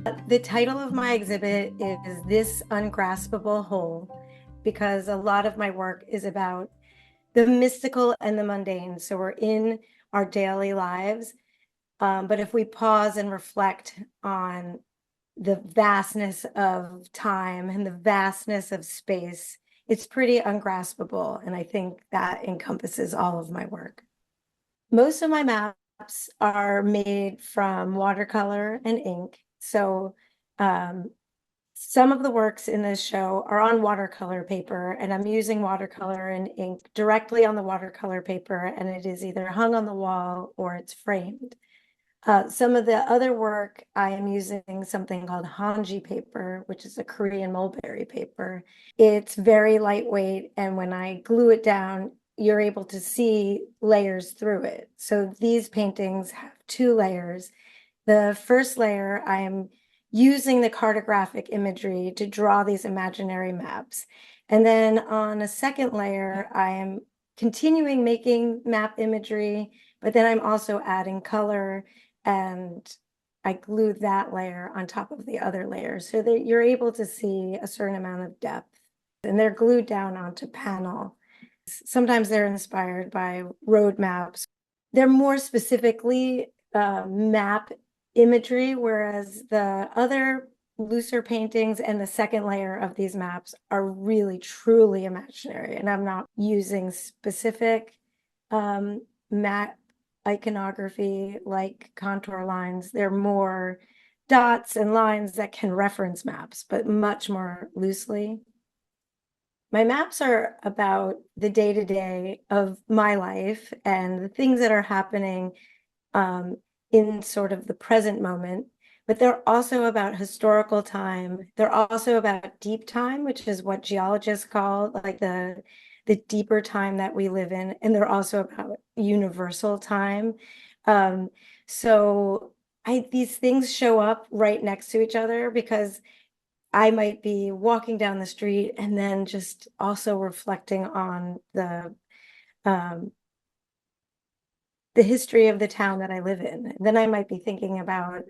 The title of my exhibit is This Ungraspable Whole, because a lot of my work is about the mystical and the mundane. So we're in our daily lives, but if we pause and reflect on the vastness of time and the vastness of space, it's pretty ungraspable. And I think that encompasses all of my work. Most of my maps are made from watercolor and ink. So um, some of the works in this show are on watercolor paper, and I'm using watercolor and ink directly on the watercolor paper, and it is either hung on the wall or it's framed. Some of the other work, I am using something called hanji paper, which is a Korean mulberry paper. It's very lightweight, and when I glue it down, you're able to see layers through it. So these paintings have two layers. The first layer, I am using the cartographic imagery to draw these imaginary maps. And then on a second layer, I am continuing making map imagery, but then I'm also adding color, and I glue that layer on top of the other layers so that you're able to see a certain amount of depth. And they're glued down onto panel. Sometimes they're inspired by road maps. They're more specifically map imagery, whereas the other looser paintings and the second layer of these maps are really truly imaginary. And I'm not using specific map iconography like contour lines. They're more dots and lines that can reference maps, but much more loosely. My maps are about the day-to-day of my life and the things that are happening in sort of the present moment, but they're also about historical time. They're also about deep time, which is what geologists call like the deeper time that we live in. And they're also about universal time. So these things show up right next to each other because I might be walking down the street and then just also reflecting on the history of the town that I live in. Then I might be thinking about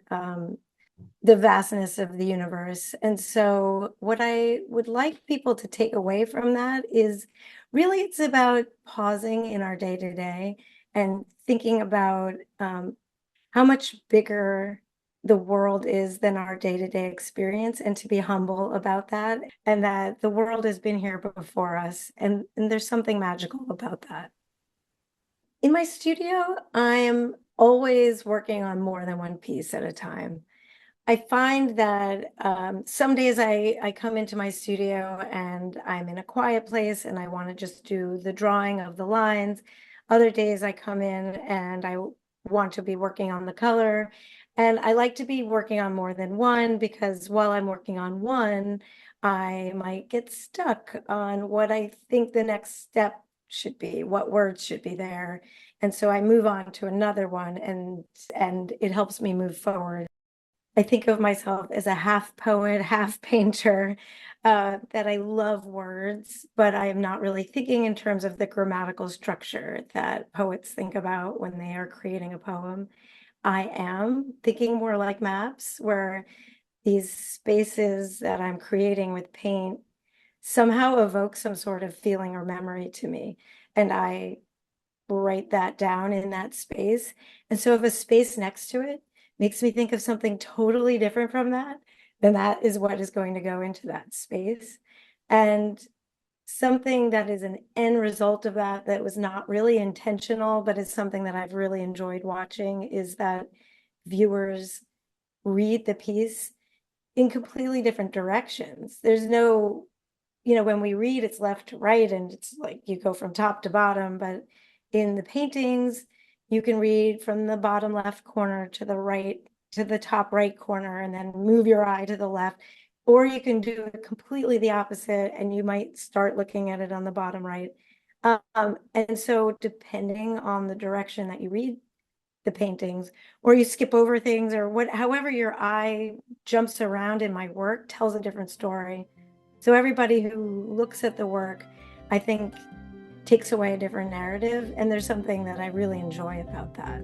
the vastness of the universe. And so what I would like people to take away from that is really it's about pausing in our day-to-day and thinking about how much bigger the world is than our day-to-day experience, and to be humble about that, and that the world has been here before us, and there's something magical about that. In my studio, I am always working on more than one piece at a time. I find that some days I come into my studio and I'm in a quiet place and I want to just do the drawing of the lines. Other days I come in and I want to be working on the color. And I like to be working on more than one, because while I'm working on one, I might get stuck on what I think the next step should be, what words should be there. And so I move on to another one, and it helps me move forward. I think of myself as a half poet, half painter, that I love words, but I am not really thinking in terms of the grammatical structure that poets think about when they are creating a poem. I am thinking more like maps, where these spaces that I'm creating with paint somehow evoke some sort of feeling or memory to me. And I write that down in that space. And so if a space next to it makes me think of something totally different from that, then that is what is going to go into that space. And something that is an end result of that, that was not really intentional, but is something that I've really enjoyed watching, is that viewers read the piece in completely different directions. There's no, when we read, it's left to right, and it's like you go from top to bottom, but in the paintings, you can read from the bottom left corner to the right, to the top right corner, and then move your eye to the left. Or you can do completely the opposite, and you might start looking at it on the bottom right. And so depending on the direction that you read the paintings, or you skip over things, or however your eye jumps around in my work tells a different story. So everybody who looks at the work, I think, takes away a different narrative, and there's something that I really enjoy about that.